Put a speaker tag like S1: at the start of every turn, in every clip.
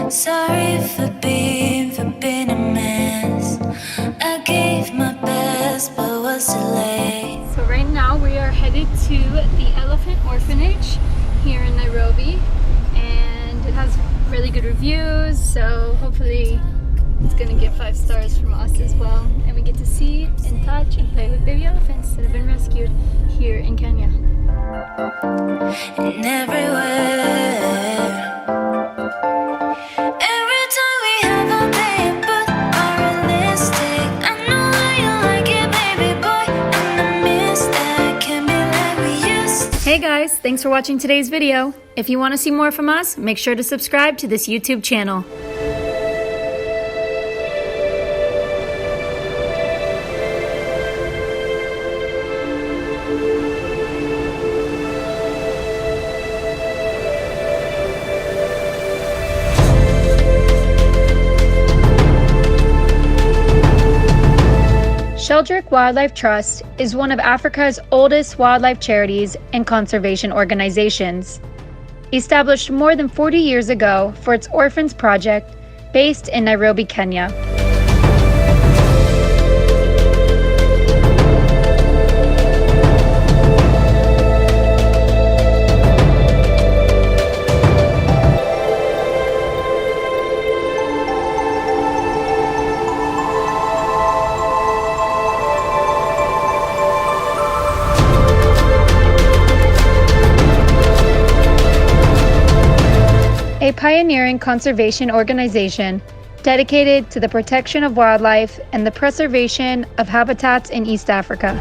S1: Sorry for being a mess. I gave my best, but was too late.
S2: So right now we are headed to the elephant orphanage here in Nairobi, and it has really good reviews, so hopefully it's gonna get 5 stars from us as well, and we get to see and touch and play with baby elephants that have been rescued here in Kenya.
S1: And everywhere. Every time we have a day, but unrealistic. I know how you like it, baby boy, and I miss that. Can't be like we used to.
S2: Hey guys, thanks for watching today's video. If you want to see more from us, make sure to subscribe to this YouTube channel. Sheldrick Wildlife Trust is one of Africa's oldest wildlife charities and conservation organizations. Established more than 40 years ago for its Orphans Project based in Nairobi, Kenya. A pioneering conservation organization dedicated to the protection of wildlife and the preservation of habitats in East Africa.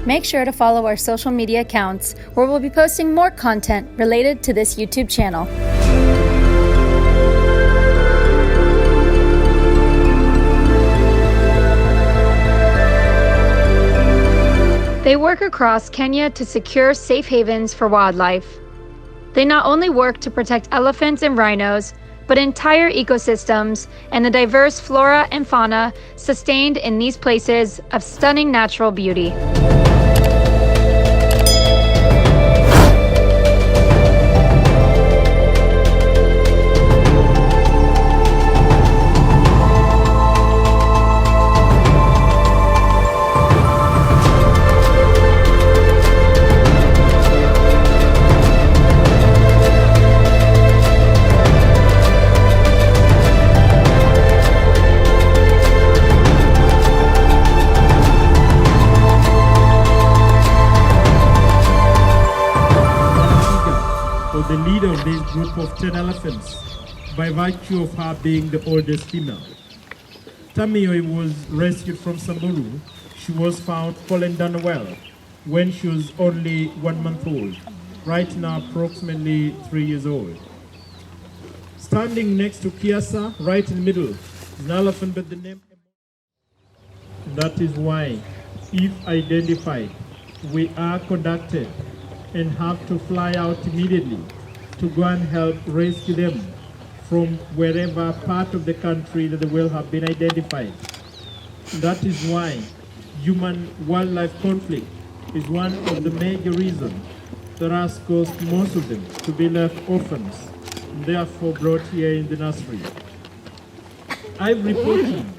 S2: Make sure to follow our social media accounts, where we'll be posting more content related to this YouTube channel. They work across Kenya to secure safe havens for wildlife. They not only work to protect elephants and rhinos, but entire ecosystems and the diverse flora and fauna sustained in these places of stunning natural beauty.
S3: The leader of this group of 10 elephants by virtue of her being the oldest female. Tamioi was rescued from Samburu. She was found fallen down a well when she was only 1 month old, right now approximately 3 years old. Standing next to Kiasa, right in the middle, is an elephant by the name. That is why, if identified, we are conducted and have to fly out immediately to go and help rescue them from wherever part of the country that they will have been identified. That is why human-wildlife conflict is one of the major reasons that has caused most of them to be left orphans, and therefore brought here in the nursery. Ivory poaching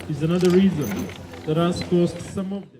S3: is another reason that has caused some of them.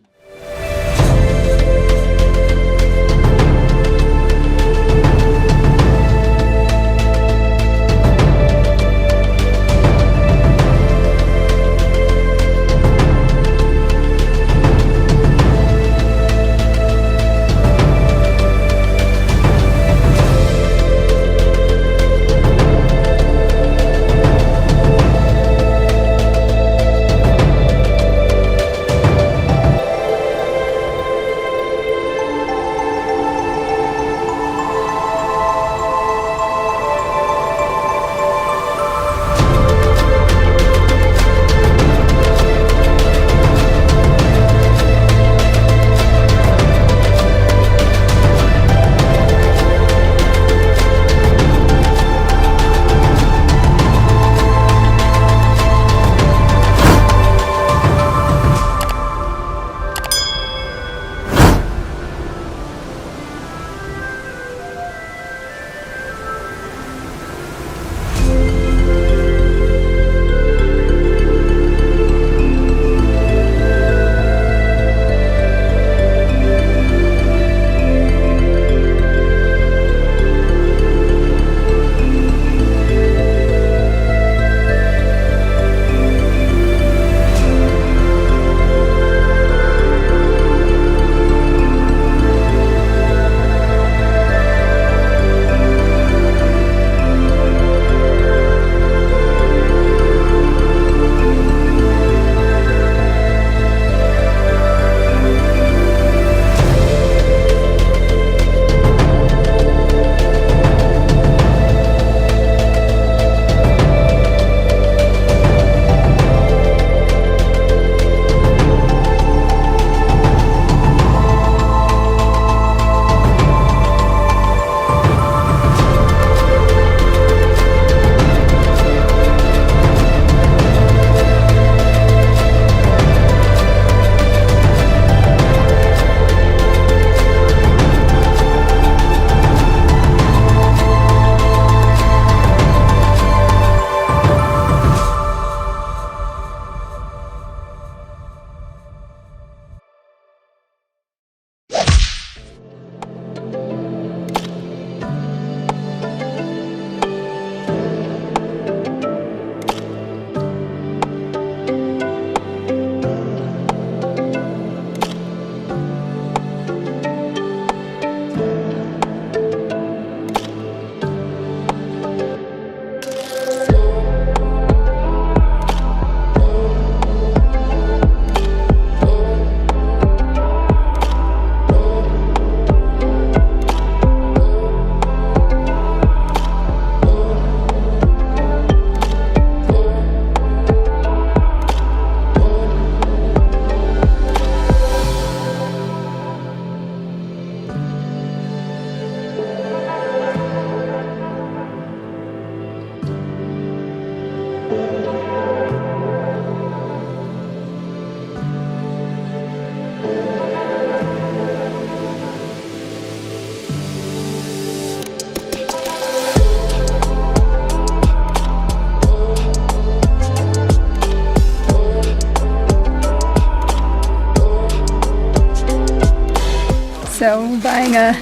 S2: So we're buying an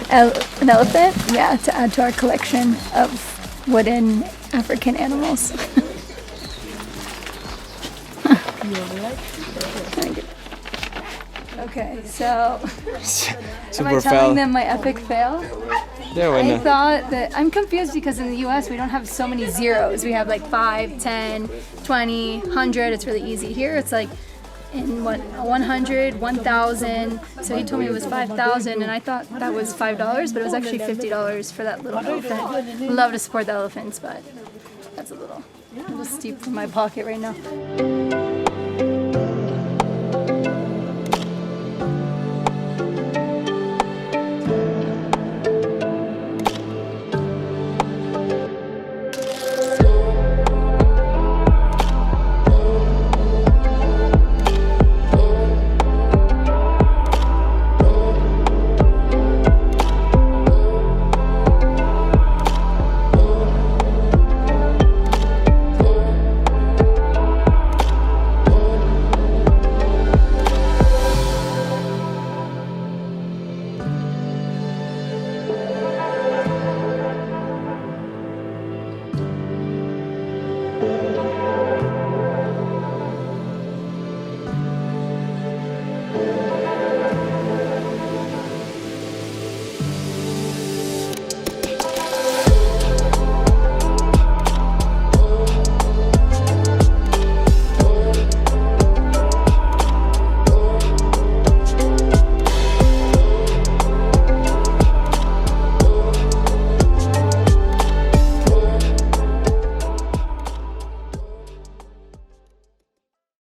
S2: elephant, yeah, to add to our collection of wooden African animals. Okay, so am I telling them my epic fail?
S4: Yeah, why
S2: I
S4: not?
S2: thought that I'm confused because in the US we don't have so many zeros. We have like 5, 10, 20, 100. It's really easy. Here it's like in 100, 1,000. So he told me it was 5,000 and I thought that was $5, but it was actually $50 for that little elephant. Love to support the elephants, but that's a little steep for my pocket right now.